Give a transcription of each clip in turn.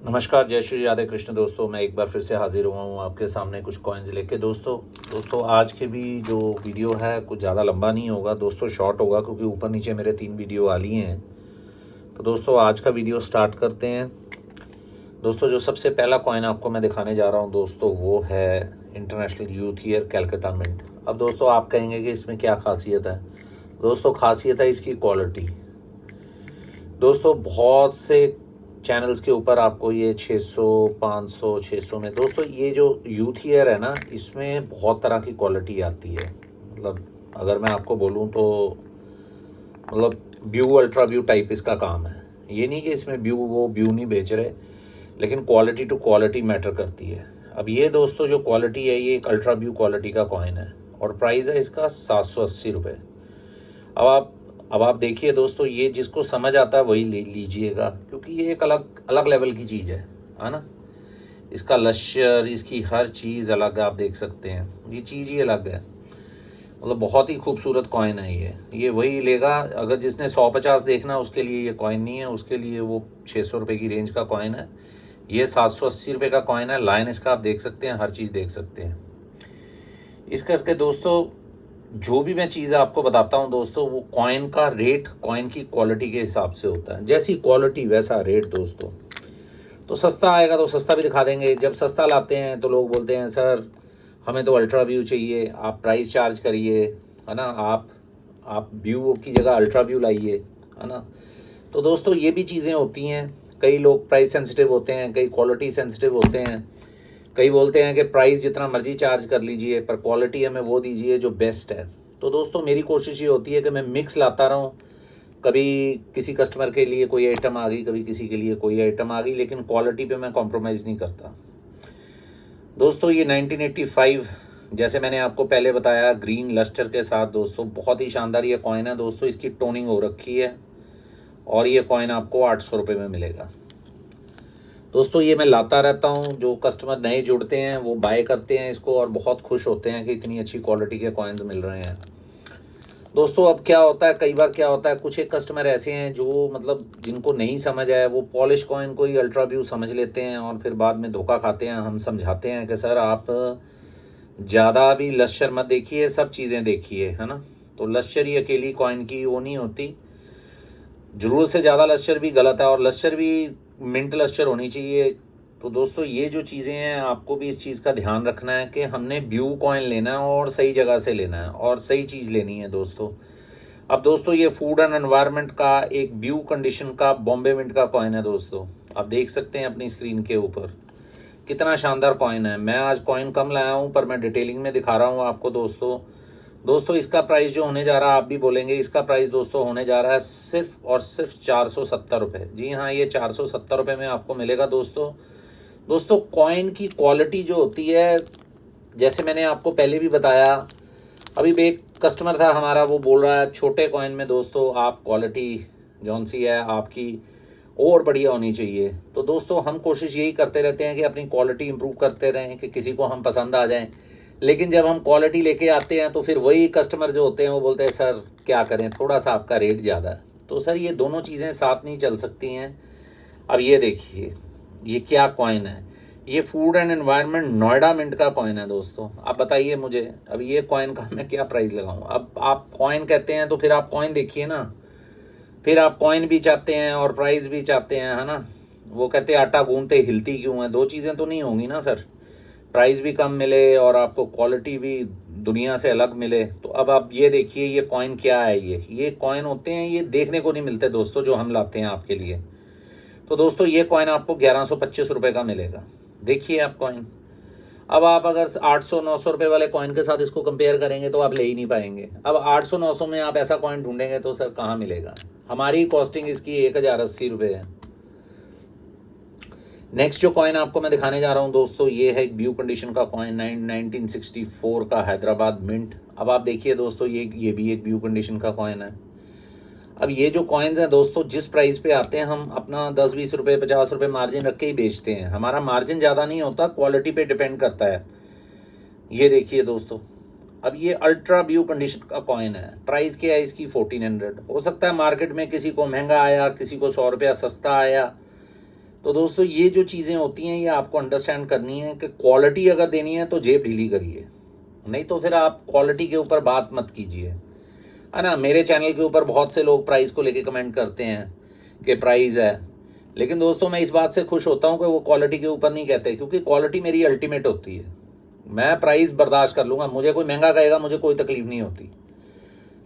नमस्कार, जय श्री राधे कृष्ण दोस्तों। मैं एक बार फिर से हाजिर हुआ हूँ आपके सामने कुछ कॉइन्स लेके दोस्तों आज के भी जो वीडियो है कुछ ज़्यादा लंबा नहीं होगा दोस्तों, शॉर्ट होगा क्योंकि ऊपर नीचे मेरे 3 वीडियो आ लिए हैं। तो दोस्तों आज का वीडियो स्टार्ट करते हैं। दोस्तों जो सबसे पहला कॉइन आपको मैं दिखाने जा रहा हूँ दोस्तों वो है international youth year Calcutta mint. अब दोस्तों आप कहेंगे कि इसमें क्या खासियत है। दोस्तों खासियत है इसकी क्वालिटी। दोस्तों बहुत से चैनल्स के ऊपर आपको ये 600, 500, 600 में दोस्तों ये जो यूथ ईयर है ना इसमें बहुत तरह की क्वालिटी आती है। मतलब अगर मैं आपको बोलूँ तो मतलब व्यू अल्ट्रा व्यू टाइप इसका काम है। ये नहीं कि इसमें व्यू नहीं बेच रहे, लेकिन क्वालिटी टू क्वालिटी मैटर करती है। अब ये दोस्तों जो क्वालिटी है ये एक अल्ट्रा व्यू क्वालिटी का कॉइन है और प्राइस है इसका 780 रुपये। अब आप देखिए दोस्तों, ये जिसको समझ आता है वही ले लीजिएगा क्योंकि ये एक अलग अलग लेवल की चीज़ है ना। इसका लश्यर, इसकी हर चीज़ अलग है। आप देख सकते हैं ये चीज़ ही अलग है। मतलब बहुत ही खूबसूरत कॉइन है ये वही लेगा। अगर जिसने 150 देखना उसके लिए ये कॉइन नहीं है, उसके लिए वो 600 रुपये की रेंज का कॉइन है। ये 780 रुपये का कॉइन है। लाइन इसका आप देख सकते हैं, हर चीज़ देख सकते हैं। इस करके दोस्तों जो भी मैं चीज़ आपको बताता हूँ दोस्तों वो कॉइन का रेट कॉइन की क्वालिटी के हिसाब से होता है। जैसी क्वालिटी वैसा रेट दोस्तों। तो सस्ता आएगा तो सस्ता भी दिखा देंगे। जब सस्ता लाते हैं तो लोग बोलते हैं सर हमें तो अल्ट्रा व्यू चाहिए, आप प्राइस चार्ज करिए, है ना। आप व्यू की जगह अल्ट्रा व्यू लाइए, है ना। तो दोस्तों ये भी चीज़ें होती हैं। कई लोग प्राइस सेंसिटिव होते हैं, कई क्वालिटी सेंसिटिव होते हैं। कई बोलते हैं कि प्राइस जितना मर्जी चार्ज कर लीजिए पर क्वालिटी हमें वो दीजिए जो बेस्ट है। तो दोस्तों मेरी कोशिश ये होती है कि मैं मिक्स लाता रहूं। कभी किसी कस्टमर के लिए कोई आइटम आ गई, कभी किसी के लिए कोई आइटम आ गई, लेकिन क्वालिटी पे मैं कॉम्प्रोमाइज़ नहीं करता। दोस्तों ये 1985 जैसे मैंने आपको पहले बताया ग्रीन लस्टर के साथ दोस्तों बहुत ही शानदार ये कॉइन है दोस्तों। इसकी टोनिंग हो रखी है और ये कॉइन आपको 800 रुपये में मिलेगा। दोस्तों ये मैं लाता रहता हूँ। जो कस्टमर नए जुड़ते हैं वो बाय करते हैं इसको और बहुत खुश होते हैं कि इतनी अच्छी क्वालिटी के कॉइन्स मिल रहे हैं। दोस्तों अब क्या होता है, कई बार क्या होता है कुछ एक कस्टमर ऐसे हैं जो मतलब जिनको नहीं समझ आया वो पॉलिश कॉइन को ही अल्ट्रा व्यू समझ लेते हैं और फिर बाद में धोखा खाते हैं। हम समझाते हैं कि सर आप ज़्यादा भी लश्यर मत देखिए, सब चीज़ें देखिए, है ना। तो लश्यर ही अकेली कॉइन की वो नहीं होती। ज़रूरत से ज़्यादा लश्यर भी गलत है और लश्यर भी मिंट लश्यर होनी चाहिए। तो दोस्तों ये जो चीज़ें हैं आपको भी इस चीज़ का ध्यान रखना है कि हमने ब्यू कॉइन लेना है और सही जगह से लेना है और सही चीज़ लेनी है दोस्तों। अब दोस्तों ये फूड एंड एनवायरनमेंट का एक ब्यू कंडीशन का बॉम्बे मिंट का कॉइन है दोस्तों। आप देख सकते हैं अपनी स्क्रीन के ऊपर कितना शानदार कॉइन है। मैं आज कॉइन कम लाया हूँ पर मैं डिटेलिंग में दिखा रहा हूँ आपको दोस्तों इसका प्राइस जो होने जा रहा है आप भी बोलेंगे, इसका प्राइस दोस्तों होने जा रहा है सिर्फ और सिर्फ 470 रुपये। जी हाँ, ये 470 रुपये में आपको मिलेगा दोस्तों कॉइन की क्वालिटी जो होती है जैसे मैंने आपको पहले भी बताया। अभी भी एक कस्टमर था हमारा, वो बोल रहा है छोटे कॉइन में दोस्तों आप क्वालिटी जौन सी है आपकी और बढ़िया होनी चाहिए। तो दोस्तों हम कोशिश यही करते रहते हैं कि अपनी क्वालिटी इंप्रूव करते रहें कि किसी को हम पसंद आ जाएं। लेकिन जब हम क्वालिटी लेके आते हैं तो फिर वही कस्टमर जो होते हैं वो बोलते हैं सर क्या करें, थोड़ा सा आपका रेट ज़्यादा है। तो सर ये दोनों चीज़ें साथ नहीं चल सकती हैं। अब ये देखिए ये क्या कॉइन है। ये food and environment Noida mint का कॉइन है दोस्तों। आप बताइए मुझे अब ये कॉइन का मैं क्या प्राइस लगाऊं। अब आप कॉइन कहते हैं तो फिर आप कॉइन देखिए ना। फिर आप कॉइन भी चाहते हैं और प्राइस भी चाहते हैं, है ना। वो कहते हैं आटा गूंथते हिलती क्यों है। दो चीज़ें तो नहीं होंगी ना सर। प्राइस भी कम मिले और आपको क्वालिटी भी दुनिया से अलग मिले। तो अब आप ये देखिए ये कॉइन क्या है। ये कॉइन होते हैं, ये देखने को नहीं मिलते दोस्तों जो हम लाते हैं आपके लिए। तो दोस्तों ये कॉइन आपको 1125 रुपये का मिलेगा। देखिए आप कॉइन। अब आप अगर 800-900 रुपये वाले कॉइन के साथ इसको कंपेयर करेंगे तो आप ले ही नहीं पाएंगे। अब 800-900 में आप ऐसा कॉइन ढूंढेंगे तो सर कहाँ मिलेगा। हमारी कॉस्टिंग इसकी 1080 रुपये है। नेक्स्ट जो कॉइन आपको मैं दिखाने जा रहा हूँ दोस्तों ये है एक ब्यू कंडीशन का कॉइन 1964 का हैदराबाद मिंट। अब आप देखिए दोस्तों ये भी एक ब्यू कंडीशन का कॉइन है। अब ये जो कॉइन्स हैं दोस्तों जिस प्राइस पे आते हैं हम अपना 10-20 रुपये 50 रुपये मार्जिन रख के ही बेचते हैं। हमारा मार्जिन ज़्यादा नहीं होता, क्वालिटी पे डिपेंड करता है। ये देखिए दोस्तों अब ये अल्ट्रा ब्यू कंडीशन का कॉइन है। प्राइस क्या है इसकी 1400। हो सकता है मार्केट में किसी को महंगा आया, किसी को 100 रुपया सस्ता आया। तो दोस्तों ये जो चीज़ें होती हैं ये आपको अंडरस्टैंड करनी है कि क्वालिटी अगर देनी है तो जेब ढीली करिए, नहीं तो फिर आप क्वालिटी के ऊपर बात मत कीजिए, है ना। मेरे चैनल के ऊपर बहुत से लोग प्राइस को लेके कमेंट करते हैं कि प्राइस है, लेकिन दोस्तों मैं इस बात से खुश होता हूँ कि वो क्वालिटी के ऊपर नहीं कहते, क्योंकि क्वालिटी मेरी अल्टीमेट होती है। मैं प्राइस बर्दाश्त कर लूँगा, मुझे कोई महंगा कहेगा मुझे कोई तकलीफ नहीं होती,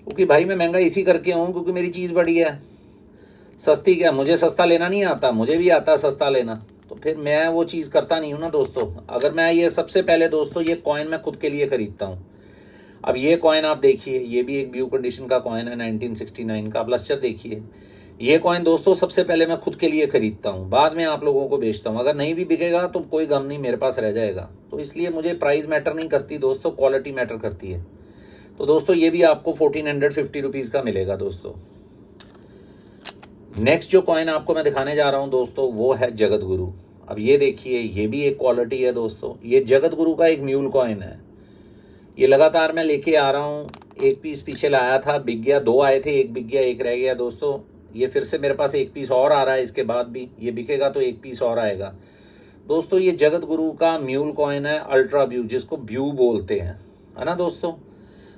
क्योंकि भाई मैं महंगा इसी करके हूँ क्योंकि मेरी चीज़ बढ़िया है। सस्ती क्या, मुझे सस्ता लेना नहीं आता, मुझे भी आता है सस्ता लेना, तो फिर मैं वो चीज़ करता नहीं हूँ ना दोस्तों। अगर मैं ये सबसे पहले दोस्तों ये कॉइन मैं खुद के लिए ख़रीदता हूँ। अब ये कॉइन आप देखिए, ये भी एक ब्यू कंडीशन का कॉइन है 1969 का। आप लस्टर देखिए, ये कॉइन दोस्तों सबसे पहले मैं खुद के लिए ख़रीदता हूँ, बाद में आप लोगों को बेचता हूँ। अगर नहीं भी बिकेगा तो कोई गम नहीं, मेरे पास रह जाएगा। तो इसलिए मुझे प्राइस मैटर नहीं करती दोस्तों, क्वालिटी मैटर करती है। तो दोस्तों ये भी आपको 1450 रुपीज़ का मिलेगा दोस्तों। नेक्स्ट जो कॉइन आपको मैं दिखाने जा रहा हूँ दोस्तों वो है जगत गुरु। अब ये देखिए, ये भी एक क्वालिटी है दोस्तों। ये जगत गुरु का एक म्यूल कॉइन है। ये लगातार मैं लेके आ रहा हूँ, एक पीस पीछे लाया था, बिक गया, 2 आए थे, एक बिक गया, एक रह गया दोस्तों। ये फिर से मेरे पास एक पीस और आ रहा है, इसके बाद भी ये बिकेगा तो एक पीस और आएगा दोस्तों। ये जगत गुरु का म्यूल कॉइन है, अल्ट्रा ब्यू, जिसको ब्यू बोलते हैं, है ना दोस्तों।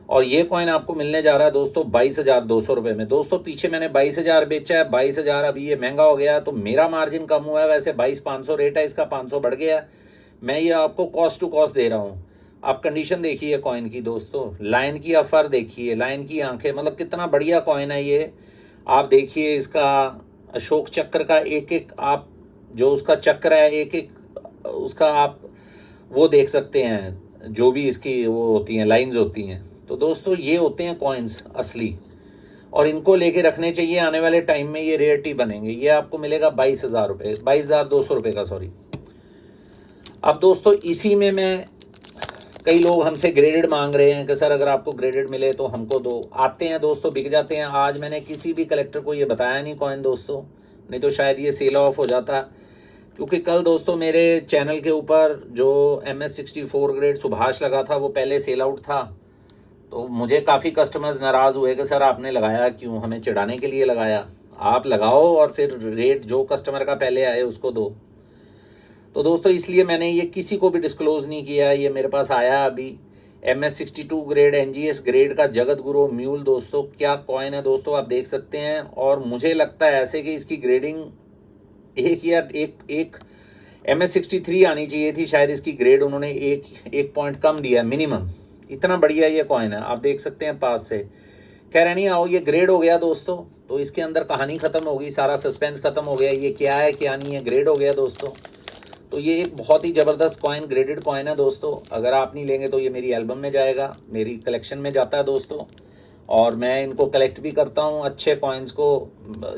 और ये कॉइन आपको मिलने जा रहा है दोस्तों 22,200 रुपये में। दोस्तों पीछे मैंने 22,000 बेचा है, 22,000 अभी ये महंगा हो गया तो मेरा मार्जिन कम हुआ है। वैसे 22,500 रेट है इसका, 500 बढ़ गया। मैं ये आपको कॉस्ट टू कॉस्ट दे रहा हूँ। आप कंडीशन देखिए कॉइन की दोस्तों, लाइन की अफर देखिए, लाइन की आंखें, मतलब कितना बढ़िया कॉइन है ये। आप देखिए इसका अशोक चक्र का एक एक, आप जो उसका चक्र है एक एक उसका आप वो देख सकते हैं, जो भी इसकी वो होती हैं लाइंस होती हैं। तो दोस्तों ये होते हैं कॉइन्स असली, और इनको लेके रखने चाहिए। आने वाले टाइम में ये रेयरिटी बनेंगे। ये आपको मिलेगा 22,000 रुपये, 22,200 रुपये का, सॉरी। अब दोस्तों इसी में मैं, कई लोग हमसे ग्रेडेड मांग रहे हैं कि सर अगर आपको ग्रेडेड मिले तो हमको दो। आते हैं दोस्तों, बिक जाते हैं। आज मैंने किसी भी कलेक्टर को ये बताया नहीं कॉइन दोस्तों, नहीं तो शायद ये सेल ऑफ हो जाता, क्योंकि कल दोस्तों मेरे चैनल के ऊपर जो MS64 ग्रेड सुभाष लगा था वो पहले सेल आउट था। तो मुझे काफ़ी कस्टमर्स नाराज़ हुए कि सर आपने लगाया क्यों, हमें चिढ़ाने के लिए लगाया। आप लगाओ और फिर रेट जो कस्टमर का पहले आए उसको दो। तो दोस्तों इसलिए मैंने ये किसी को भी डिस्क्लोज़ नहीं किया। ये मेरे पास आया अभी MS62 ग्रेड NGS ग्रेड का जगत गुरु म्यूल दोस्तों। क्या कॉइन है दोस्तों, आप देख सकते हैं। और मुझे लगता है ऐसे कि इसकी ग्रेडिंग एक MS63 आनी चाहिए थी शायद, इसकी ग्रेड उन्होंने एक पॉइंट कम दिया मिनिमम। इतना बढ़िया ये कॉइन है, आप देख सकते हैं पास से। कह रहे नहीं आओ, ये ग्रेड हो गया दोस्तों, तो इसके अंदर कहानी ख़त्म होगी, सारा सस्पेंस ख़त्म हो गया। ये क्या है क्या नहीं है, ग्रेड हो गया दोस्तों। तो ये एक बहुत ही ज़बरदस्त कॉइन, ग्रेडेड कॉइन है दोस्तों। अगर आप नहीं लेंगे तो ये मेरी एल्बम में जाएगा, मेरी कलेक्शन में जाता है दोस्तों। और मैं इनको कलेक्ट भी करता हूँ, अच्छे कॉइन्स को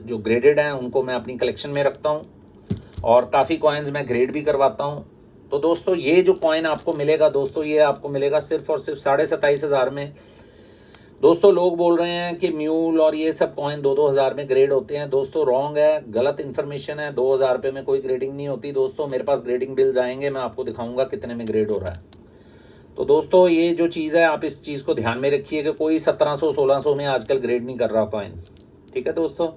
जो ग्रेडेड हैं उनको मैं अपनी कलेक्शन में रखता हूँ, और काफ़ी कॉइन्स मैं ग्रेड भी करवाता हूँ। तो दोस्तों ये जो कॉइन आपको मिलेगा दोस्तों, ये आपको मिलेगा सिर्फ और सिर्फ 27,500 में दोस्तों। लोग बोल रहे हैं कि म्यूल और ये सब कॉइन 2-2 हज़ार में ग्रेड होते हैं दोस्तों, रॉन्ग है, गलत इन्फॉर्मेशन है। 2,000 रुपये में कोई ग्रेडिंग नहीं होती दोस्तों। मेरे पास ग्रेडिंग बिल्स आएंगे, मैं आपको दिखाऊंगा कितने में ग्रेड हो रहा है। तो दोस्तों ये जो चीज़ है आप इस चीज़ को ध्यान में रखिए कि कोई 1700-1600 में आजकल ग्रेड नहीं कर रहा कॉइन, ठीक है दोस्तों।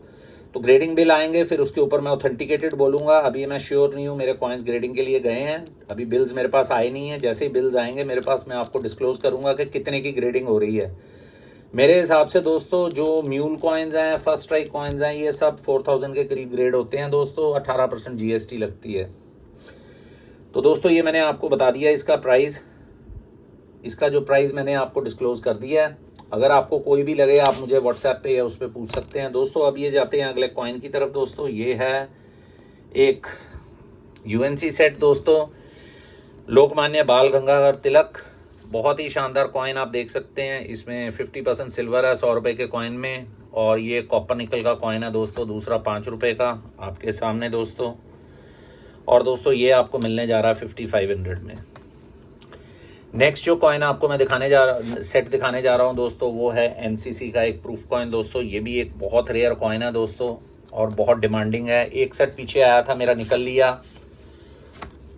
तो ग्रेडिंग बिल आएंगे, फिर उसके ऊपर मैं ऑथेंटिकेटेड बोलूँगा। अभी मैं श्योर नहीं हूँ, मेरे कॉइन्स ग्रेडिंग के लिए गए हैं, अभी बिल्स मेरे पास आए नहीं हैं। जैसे ही बिल्स आएंगे मेरे पास, मैं आपको डिस्क्लोज़ करूँगा कि कितने की ग्रेडिंग हो रही है। मेरे हिसाब से दोस्तों जो म्यूल कॉइन्स हैं, फर्स्ट स्ट्राइक कॉइन्स हैं, ये सब 4,000 के करीब ग्रेड होते हैं दोस्तों। 18% GST लगती है। तो दोस्तों ये मैंने आपको बता दिया इसका प्राइस, इसका जो प्राइस मैंने आपको डिस्क्लोज़ कर दिया है। अगर आपको कोई भी लगे आप मुझे व्हाट्सएप पे या उस पर पूछ सकते हैं दोस्तों। अब ये जाते हैं अगले कॉइन की तरफ दोस्तों। ये है एक UNC सेट दोस्तों, लोकमान्य बाल गंगाधर तिलक। बहुत ही शानदार कॉइन आप देख सकते हैं। इसमें 50% सिल्वर है 100 रुपये के कॉइन में, और ये कॉपर निकल का कॉइन है दोस्तों, दूसरा 5 रुपये का आपके सामने दोस्तों। और दोस्तों ये आपको मिलने जा रहा है 5500 में। नेक्स्ट जो कॉइन आपको मैं सेट दिखाने जा रहा हूँ दोस्तों, वो है NCC का एक प्रूफ कॉइन दोस्तों। ये भी एक बहुत रेयर कॉइन है दोस्तों, और बहुत डिमांडिंग है। एक सेट पीछे आया था मेरा, निकल लिया।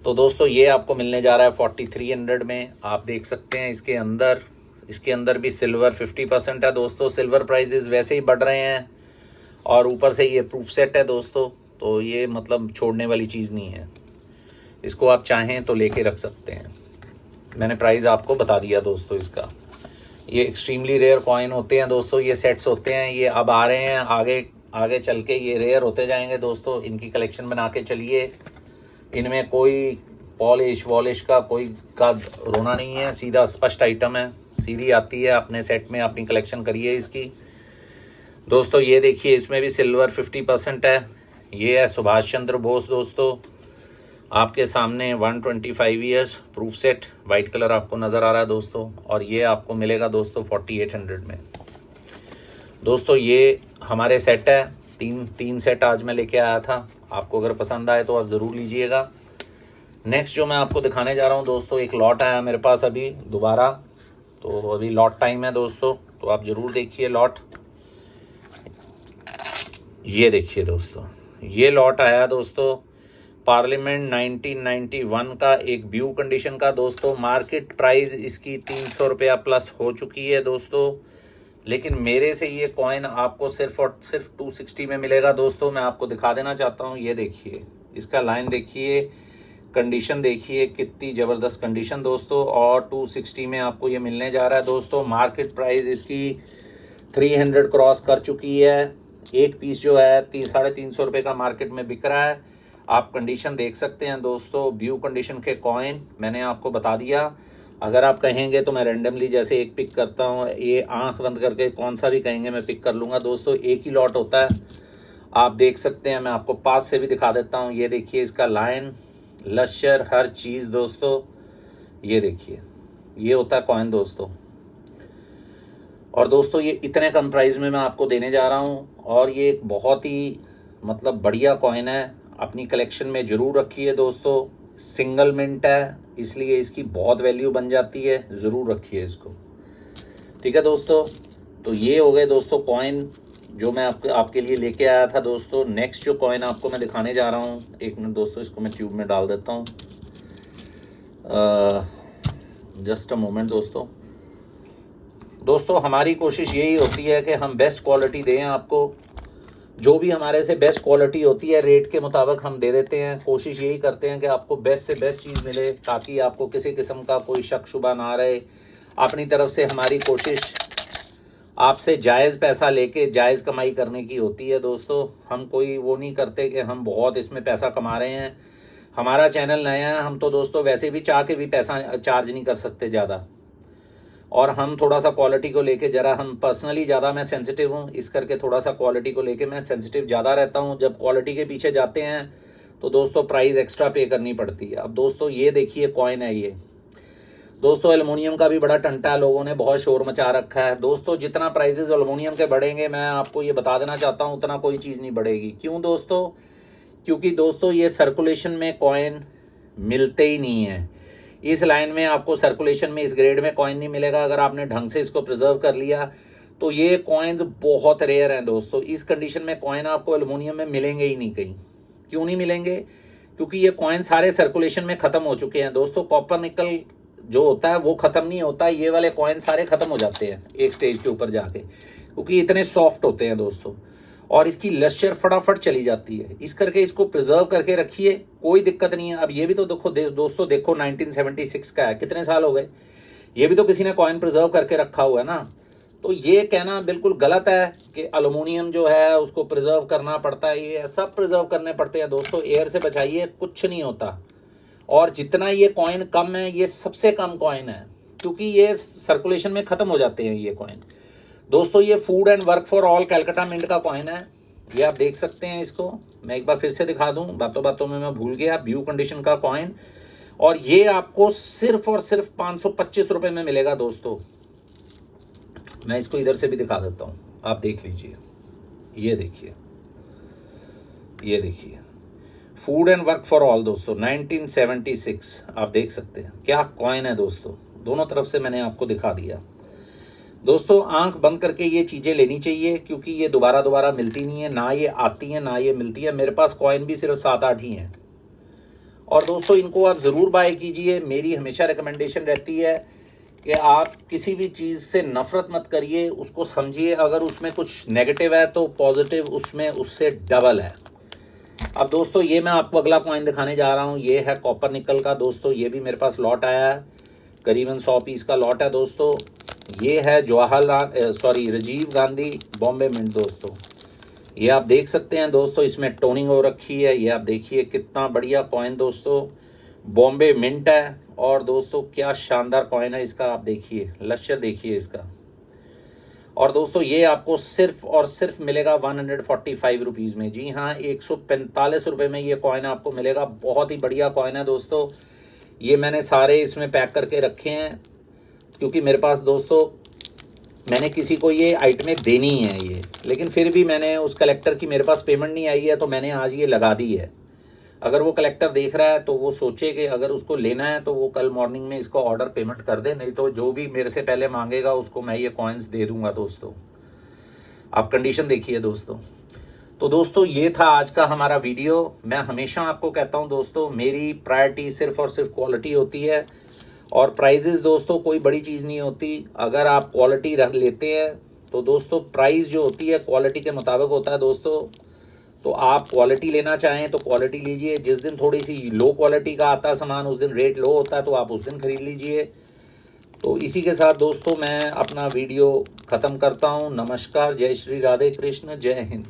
तो दोस्तों ये आपको मिलने जा रहा है 4300 में। आप देख सकते हैं इसके अंदर भी सिल्वर 50% है दोस्तों। सिल्वर प्राइजेस वैसे ही बढ़ रहे हैं, और ऊपर से ये प्रूफ सेट है दोस्तों। तो ये मतलब छोड़ने वाली चीज़ नहीं है, इसको आप चाहें तो लेके रख सकते हैं। मैंने प्राइस आपको बता दिया दोस्तों इसका। ये एक्सट्रीमली रेयर कॉइन होते हैं दोस्तों, ये सेट्स होते हैं, ये अब आ रहे हैं, आगे आगे चल के ये रेयर होते जाएंगे दोस्तों। इनकी कलेक्शन बना के चलिए, इनमें कोई पॉलिश वॉलिश का कोई का रोना नहीं है, सीधा स्पष्ट आइटम है, सीधी आती है। अपने सेट में अपनी कलेक्शन करिए इसकी दोस्तों। ये देखिए, इसमें भी सिल्वर 50% है। ये है सुभाष चंद्र बोस दोस्तों, आपके सामने 125 years proof set, white colour आपको नज़र आ रहा है दोस्तों। और ये आपको मिलेगा दोस्तों 4800 में दोस्तों। ये हमारे सेट है, तीन सेट आज मैं लेके आया था। आपको अगर पसंद आए तो आप ज़रूर लीजिएगा। नेक्स्ट जो मैं आपको दिखाने जा रहा हूँ दोस्तों, एक लॉट आया मेरे पास अभी दोबारा, तो अभी लॉट टाइम है दोस्तों, तो आप ज़रूर देखिए लॉट। ये देखिए दोस्तों, ये लॉट आया दोस्तों पार्लियामेंट 1991 का, एक व्यू कंडीशन का दोस्तों। मार्केट प्राइस इसकी 300 रुपया प्लस हो चुकी है दोस्तों, लेकिन मेरे से ये कॉइन आपको सिर्फ और सिर्फ 260 में मिलेगा दोस्तों। मैं आपको दिखा देना चाहता हूँ, ये देखिए इसका लाइन देखिए, कंडीशन देखिए, कितनी ज़बरदस्त कंडीशन दोस्तों। और 260 में आपको ये मिलने जा रहा है दोस्तों। मार्केट प्राइस इसकी 300 क्रॉस कर चुकी है। एक पीस जो है 350 रुपये का मार्केट में बिक रहा है। आप कंडीशन देख सकते हैं दोस्तों, व्यू कंडीशन के कॉइन मैंने आपको बता दिया। अगर आप कहेंगे तो मैं रैंडमली जैसे एक पिक करता हूँ, ये आंख बंद करके कौन सा भी कहेंगे मैं पिक कर लूँगा दोस्तों। एक ही लॉट होता है, आप देख सकते हैं। मैं आपको पास से भी दिखा देता हूँ। ये देखिए इसका लाइन, लश्कर, हर चीज़ दोस्तों। ये देखिए, ये होता है कॉइन दोस्तों। और दोस्तों ये इतने कम प्राइस में मैं आपको देने जा रहा हूँ, और ये एक बहुत ही मतलब बढ़िया कॉइन है। अपनी कलेक्शन में ज़रूर रखिए दोस्तों। सिंगल मिंट है, इसलिए इसकी बहुत वैल्यू बन जाती है, ज़रूर रखिए इसको, ठीक है दोस्तों। तो ये हो गए दोस्तों कॉइन जो मैं आपके लिए लेके आया था दोस्तों। नेक्स्ट जो कॉइन आपको मैं दिखाने जा रहा हूँ, एक मिनट दोस्तों, इसको मैं ट्यूब में डाल देता हूँ, जस्ट अ मोमेंट दोस्तों। हमारी कोशिश यही होती है कि हम बेस्ट क्वालिटी दें आपको। जो भी हमारे से बेस्ट क्वालिटी होती है रेट के मुताबिक हम दे देते हैं। कोशिश यही करते हैं कि आपको बेस्ट से बेस्ट चीज़ मिले, ताकि आपको किसी किस्म का कोई शक शुबा ना रहे। अपनी तरफ से हमारी कोशिश आपसे जायज़ पैसा लेके जायज़ कमाई करने की होती है दोस्तों। हम कोई वो नहीं करते कि हम बहुत इसमें पैसा कमा रहे हैं। हमारा चैनल नया है, हम तो दोस्तों वैसे भी चाह के भी पैसा चार्ज नहीं कर सकते ज़्यादा। और हम थोड़ा सा क्वालिटी को लेके ज़रा, हम पर्सनली ज़्यादा मैं सेंसिटिव हूँ, इस करके थोड़ा सा क्वालिटी को लेके मैं सेंसिटिव ज़्यादा रहता हूँ। जब क्वालिटी के पीछे जाते हैं तो दोस्तों प्राइस एक्स्ट्रा पे करनी पड़ती है। अब दोस्तों ये देखिए कॉइन है ये दोस्तों, एल्युमिनियम का भी बड़ा टंटा है, लोगों ने बहुत शोर मचा रखा है दोस्तों। जितना प्राइजेज एल्युमिनियम के बढ़ेंगे, मैं आपको ये बता देना चाहता हूँ, उतना कोई चीज़ नहीं बढ़ेगी। क्यों दोस्तों? क्योंकि दोस्तों ये सर्कुलेशन में कॉइन मिलते ही नहीं है। इस लाइन में आपको सर्कुलेशन में, इस ग्रेड में कॉइन नहीं मिलेगा। अगर आपने ढंग से इसको प्रिजर्व कर लिया तो ये कॉइन्स बहुत रेयर हैं दोस्तों। इस कंडीशन में कॉइन आपको एल्युमिनियम में मिलेंगे ही नहीं कहीं। क्यों नहीं मिलेंगे? क्योंकि ये कॉइन सारे सर्कुलेशन में ख़त्म हो चुके हैं दोस्तों। कॉपर निकल जो होता है वो ख़त्म नहीं होता, ये वाले कॉइन सारे ख़त्म हो जाते हैं एक स्टेज के ऊपर जाके, क्योंकि इतने सॉफ्ट होते हैं दोस्तों। और इसकी लश्कर फटाफट चली जाती है। इस करके इसको प्रिजर्व करके रखिए, कोई दिक्कत नहीं है। अब ये भी तो देखो दोस्तों, देखो 1976 का है, कितने साल हो गए, ये भी तो किसी ने कॉइन प्रिजर्व करके रखा हुआ है ना। तो ये कहना बिल्कुल गलत है कि एल्युमिनियम जो है उसको प्रिजर्व करना पड़ता है। ये सब प्रिजर्व करने पड़ते हैं दोस्तों। एयर से बचाइए, कुछ नहीं होता। और जितना ये कॉइन कम है, ये सबसे कम कॉइन है, क्योंकि ये सर्कुलेशन में ख़त्म हो जाते हैं ये कॉइन दोस्तों। ये food and work for all Calcutta mint का कॉइन है, ये आप देख सकते हैं। इसको मैं एक बार फिर से दिखा दूं, बातों बातों में मैं भूल गया। व्यू कंडीशन का कॉइन, और ये आपको सिर्फ और सिर्फ 525 रुपये में मिलेगा दोस्तों। मैं इसको इधर से भी दिखा देता हूँ, आप देख लीजिए। ये देखिए, ये देखिए, food and work for all दोस्तों, 1976, आप देख सकते हैं क्या कॉइन है दोस्तों। दोनों तरफ से मैंने आपको दिखा दिया दोस्तों। आंख बंद करके ये चीज़ें लेनी चाहिए, क्योंकि ये दोबारा दोबारा मिलती नहीं है, ना ये आती हैं ना ये मिलती है। मेरे पास कॉइन भी सिर्फ 7-8 ही हैं। और दोस्तों इनको आप ज़रूर बाय कीजिए। मेरी हमेशा रिकमेंडेशन रहती है कि आप किसी भी चीज़ से नफ़रत मत करिए, उसको समझिए। अगर उसमें कुछ नेगेटिव है तो पॉजिटिव उसमें उससे डबल है। अब दोस्तों ये मैं आपको अगला कॉइन दिखाने जा रहा हूँ। ये है कॉपर निकल का दोस्तों। ये भी मेरे पास लॉट आया है, करीबन 100 पीस का लॉट है दोस्तों। ये है राजीव गांधी बॉम्बे मिंट दोस्तों। ये आप देख सकते हैं दोस्तों, इसमें टोनिंग हो रखी है। ये आप देखिए कितना बढ़िया कॉइन दोस्तों, बॉम्बे मिंट है। और दोस्तों क्या शानदार कॉइन है इसका, आप देखिए लश्कर देखिए इसका। और दोस्तों ये आपको सिर्फ और सिर्फ मिलेगा 145 रुपीज़ में। जी हाँ, 145 रुपये में ये कॉइन आपको मिलेगा। बहुत ही बढ़िया कॉइन है दोस्तों। ये मैंने सारे इसमें पैक करके रखे हैं, क्योंकि मेरे पास दोस्तों मैंने किसी को ये आइटमें देनी है ये, लेकिन फिर भी मैंने उस कलेक्टर की मेरे पास पेमेंट नहीं आई है, तो मैंने आज ये लगा दी है। अगर वो कलेक्टर देख रहा है तो वो सोचे कि अगर उसको लेना है तो वो कल मॉर्निंग में इसको ऑर्डर पेमेंट कर दे, नहीं तो जो भी मेरे से पहले मांगेगा उसको मैं ये कॉइन्स दे दूंगा दोस्तों। आप कंडीशन देखिए दोस्तों। तो दोस्तों ये था आज का हमारा वीडियो। मैं हमेशा आपको कहता हूं दोस्तों, मेरी प्रायोरिटी सिर्फ और सिर्फ क्वालिटी होती है, और प्राइजेस दोस्तों कोई बड़ी चीज़ नहीं होती। अगर आप क्वालिटी रख लेते हैं तो दोस्तों प्राइस जो होती है क्वालिटी के मुताबिक होता है दोस्तों। तो आप क्वालिटी लेना चाहें तो क्वालिटी लीजिए। जिस दिन थोड़ी सी लो क्वालिटी का आता है सामान, उस दिन रेट लो होता है, तो आप उस दिन खरीद लीजिए। तो इसी के साथ दोस्तों मैं अपना वीडियो ख़त्म करता हूँ। नमस्कार, जय श्री राधे कृष्ण, जय हिंद।